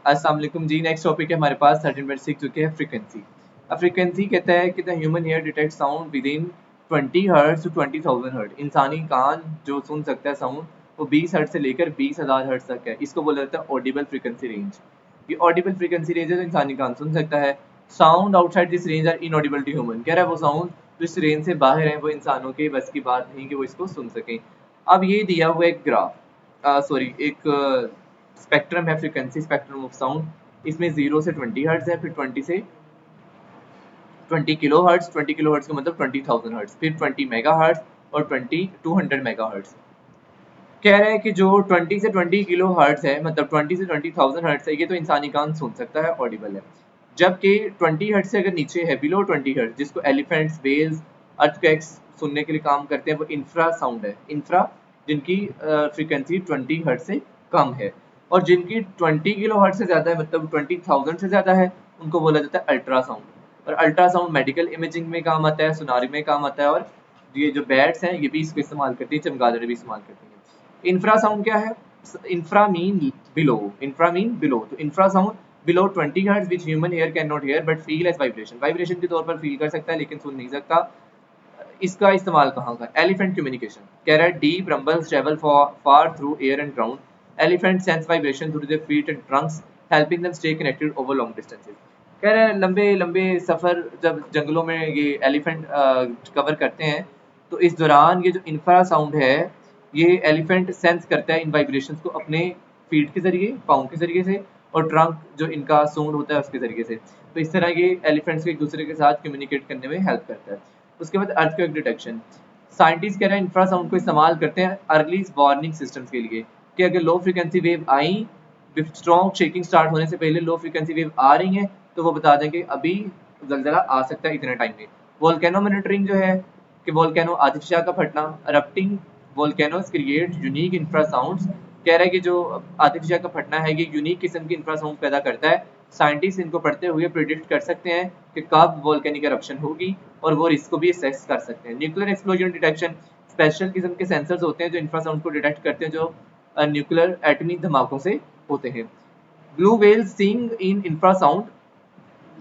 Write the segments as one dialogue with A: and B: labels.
A: अस्सलाम वालेकुम जी। Next topic है हमारे पास 13.6 जो कि है फ्रीक्वेंसी। अब फ्रीक्वेंसी कहता है कि the human ear detect sound within 20 hertz to 20,000 hertz. इंसानी कान जो सुन सकता है साउंड वो 20 हर्ट्ज से लेकर 20,000 हर्ट्ज तक है। इसको बोला जाता है ऑडिबल फ्रीक्वेंसी रेंज। ये ऑडिबल फ्रीक्वेंसी रेंज है जो इंसानी कान सुन सकता है। Sound outside this range are inaudible to human. कह रहा है वो साउंड जो इस रेंज से बाहर है वो इंसानों के बस की बात नहीं कि वो इसको सुन सकें। अब ये दिया हुआ एक ग्राफ सॉरी एक स्पेक्ट्रम है, फ्रीक्वेंसी स्पेक्ट्रम ऑफ साउंड। इसमें 0 से 20 हर्ट्ज है, फिर 20 से 20 किलो हर्ट्ज, 20 किलो हर्ट्ज का मतलब 20,000 हर्ट्ज, फिर 20 मेगा हर्ट्ज और 200 मेगा हर्ट्ज। कह रहा है कि जो 20 से 20 किलो हर्ट्ज है मतलब 20 से 20,000 हर्ट्ज है, ये तो इंसानी कान सुन सकता है, ऑडिबल है। जबकि 20 हर्ट्ज से अगर नीचे है, बिलो 20 हर्ट्ज, जिसको एलिफेंट्स, वेल्स, अर्थक्वेक्स सुनने के लिए काम करते हैं, वो इंफ्रा साउंड है। इंफ्रा जिनकी फ्रीक्वेंसी 20 हर्ट्ज से कम है, और जिनकी 20 किलो हर्ट्ज से ज्यादा है मतलब 20,000 से ज्यादा है, उनको बोला जाता है अल्ट्रासाउंड। और अल्ट्रासाउंड मेडिकल इमेजिंग में काम आता है, सुनारी में काम आता है, और ये जो बैट्स हैं ये भी इसको इस्तेमाल करती है, चमगादड़ भी इस्तेमाल करती है। इंफ्रासाउंड क्या है? Infra mean below, infra mean below, तो infrasound below 20 hertz which human ear can not hear but feel as vibration. Vibration के तौर पर फील कर सकता है लेकिन सुन नहीं सकता। इसका इस्तेमाल कहाँ का? Elephant communication. कह रहा है deep rumbles travel far through air and ground. Elephant sense vibration through their feet and trunks helping them stay connected over long distances. कह रहा है लंबे लंबे सफर जब जंगलों में ये एलिफेंट कवर करते हैं, तो इस दौरान ये जो इंफ्रा साउंड है ये एलिफेंट सेंस करता है इन वाइब्रेशंस को अपने फीट के जरिए, पाँव के जरिए से, और ट्रंक जो इनका सूंड होता है उसके जरिए से। तो इस तरह ये एलिफेंट्स को एक दूसरे के साथ कम्युनिकेट करने में हेल्प करता है। उसके बाद अर्थक्वेक डिटेक्शन। साइंटिस्ट कह रहे हैं इंफ्रासाउंड को इस्तेमाल करते हैं अर्ली वार्निंग सिस्टम्स के लिए, कि अगर लो फ्रीक्वेंसी वेव आई, स्ट्रॉन्ग शेकिंग स्टार्ट होने से पहले लो फ्रीक्वेंसी वेव आ रही है, तो वो बता दें कि अभी जलजला आ सकता है इतने टाइम में। वोल्केनो मॉनिटरिंग जो है कि वोल्केनो आतिशबाजी का फटना, erupting volcanoes create unique infrasounds। कह रहा है कि जो आतिशबाजी का फटना है ये यूनिक किस्म की इंफ्रासाउंड पैदा करता है। साइंटिस्ट इनको पढ़ते हुए प्रिडिक्ट कर सकते हैं कि कब वोल्केनिक eruption होगी, और वो रिस्क को भी असेस कर सकते हैं। Nuclear explosion detection. स्पेशल किस्म के सेंसर्स होते हैं जो इंफ्रासाउंड को डिटेक्ट करते हैं, जो न्यूक्लियर एटमी धमाकों से होते हैं। ब्लू व्हेल सिंग इन इंफ्रासाउंड।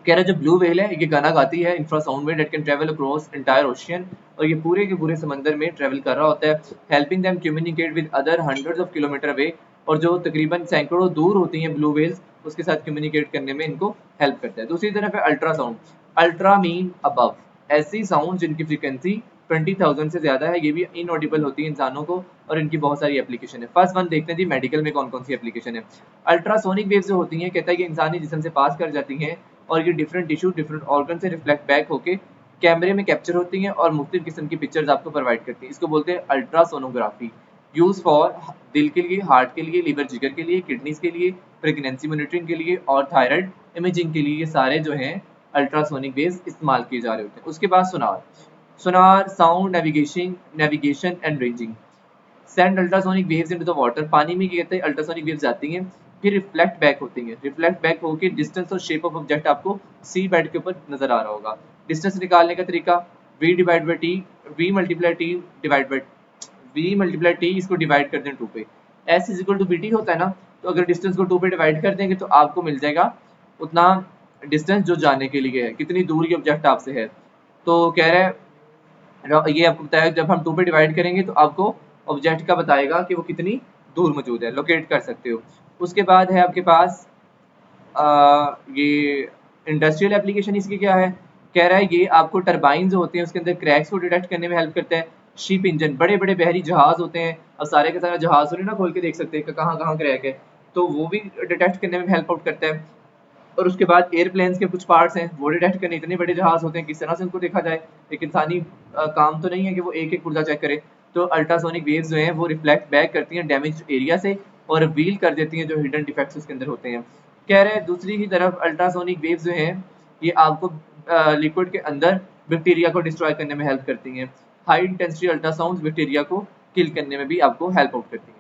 A: कह रहा है जो ब्लू व्हेल है ये गाना गाती है इंफ्रासाउंड में, date can travel across entire ocean, और ये पूरे के पूरे समंदर में ट्रेवल कर रहा होता है, helping them communicate with other hundreds of kilometre away. और जो तकरीबन सैकड़ों दूर होती हैं ब्लू व्हेल्स, उसके साथ कम्युनिकेट करने में इनको हेल्प करता है। दूसरी तरफ है अल्ट्रासाउंड। अल्ट्रा मीन अबव, ऐसी साउंड जिनकी फ्रीक्वेंसी 20,000 से ज्यादा है, ये भी इनऑडिबल होती है इंसानों को, और इनकी बहुत सारी एप्लीकेशन है। फर्स्ट वन देखते हैं जी मेडिकल में कौन कौन सी एप्लीकेशन है। अल्ट्रासोनिक वेव्स जो होती हैं, कहता है कि इंसानी जिस्म से पास कर जाती हैं, और ये डिफरेंट टिश्यू, डिफरेंट ऑर्गन से रिफ्लेक्ट बैक होके कैमरे में कैप्चर होती हैं और मुख्तलिफ किस्म की पिक्चर्स आपको प्रोवाइड करती हैं। इसको बोलते हैं अल्ट्रासोनोग्राफी। यूज फॉर दिल के लिए, हार्ट के लिए, लीवर जिगर के लिए, किडनीज के लिए, प्रेगनेंसी मॉनिटरिंग के लिए और थायराइड इमेजिंग के लिए, ये सारे जो हैं अल्ट्रासोनिक वेव्स इस्तेमाल किए जा रहे होते हैं। उसके बाद सुनार। सुनार sound navigation and ranging. Send ultrasonic waves into the water. पानी में क्या कहते हैं अल्ट्रासोनिक वेव्स जाती हैं, फिर रिफ्लेक्ट बैक होती हैं, रिफ्लेक्ट बैक होकर डिस्टेंस और शेप ऑफ ऑब्जेक्ट आपको सी बेड के ऊपर नजर आ रहा होगा। डिस्टेंस निकालने का तरीका v divide by T, v multiply T divide by v multiply T, इसको डिवाइड कर दें 2 पे। s is equal to bt होता है ना, तो अगर डिस्टेंस को 2 पे डिवाइड कर देंगे तो आपको मिल जाएगा उतना डिस्टेंस जो जाने के लिए है, कितनी दूर ये ऑब्जेक्ट आपसे है। तो कह रहे हैं ये आपको बताया जब हम 2 पे डिवाइड करेंगे तो आपको ऑब्जेक्ट का बताएगा कि वो कितनी दूर मौजूद है, लोकेट कर सकते हो। उसके बाद है आपके पास ये इंडस्ट्रियल एप्लीकेशन। इसकी क्या है? कह रहा है ये आपको टरबाइन जो होते हैं उसके अंदर क्रैक्स को डिटेक्ट करने में हेल्प करता है। शिप इंजन, बड़े बड़े बहरी जहाज होते हैं, अब सारे के सारे जहाज थोड़ी ना खोल के देख सकते हैं कि कहाँ कहाँ क्रैक है, तो वो भी डिटेक्ट करने में हेल्प आउट करता है। और उसके बाद एयरप्लेन्स के कुछ पार्ट्स हैं वो डिटेक्ट करने, इतने बड़े जहाज होते हैं किस तरह से उनको देखा जाए, एक इंसानी काम तो नहीं है कि वो एक एक पुर्जा चेक करे। तो अल्ट्रासोनिक वेव्स जो हैं वो रिफ्लेक्ट बैक करती हैं डैमेज एरिया से और रिवील कर देती हैं जो हिडन डिफेक्ट्स उसके अंदर होते हैं। कह रहे हैं दूसरी ही तरफ अल्ट्रासोनिक वेव्स जो हैं ये आपको लिक्विड के अंदर बैक्टीरिया को डिस्ट्रॉय करने में हेल्प करती हैं। हाई इंटेंसिटी अल्ट्रासाउंड बैक्टीरिया को किल करने में भी आपको हेल्प आउट करती हैं।